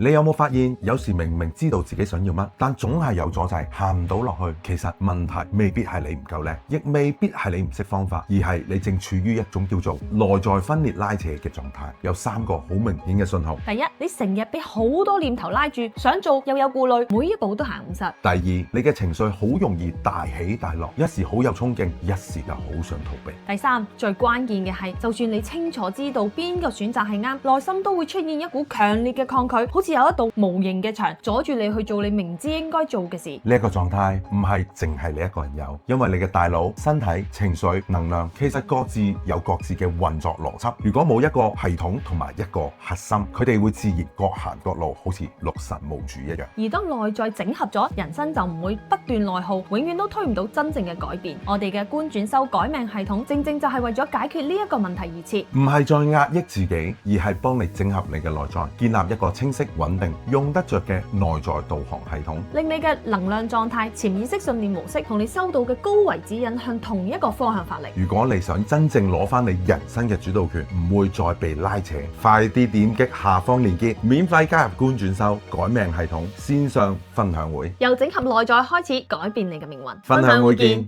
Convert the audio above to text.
你有冇發現有時明明知道自己想要乜，但總係有阻滯，行唔到落去？其實問題未必係你唔夠叻，亦未必係你唔識方法，而係你正處於一種叫做內在分裂拉扯嘅狀態。有3個好明顯嘅信號。第一，你成日俾好多念頭拉住，想做又有顧慮，每一步都行唔實。第二，你嘅情緒好容易大起大落，一時好有衝勁，一時就好想逃避。第三，最關鍵嘅係，就算你清楚知道邊個選擇係啱，內心都會出現一股強烈嘅抗拒，好似有一道無形嘅牆阻住你去做你明知應該做嘅事。呢一個狀態唔係淨係你一個人有，因為你嘅大腦、身體、情緒、能量其實各自有各自嘅運作邏輯。如果冇一個系統同埋一個核心，佢哋會自然各行各路，好似六神無主一樣。而當內在整合咗，人生就唔會不斷內耗，永遠都推唔到真正嘅改變。我哋嘅觀轉修改命系統，正正就係為咗解決呢一個問題而設。唔係再壓抑自己，而係幫你整合你嘅內在，建立一個清晰、穩定、用得着嘅內在導航系統，令你嘅能量狀態、潛意識信念模式同你收到嘅高維指引向同一個方向發力。如果你想真正攞翻你人生嘅主導權，唔會再被拉扯，快啲點擊下方鏈接，免費加入觀轉修改命系統線上分享會。由整合內在開始，改變你嘅命運。分享會見。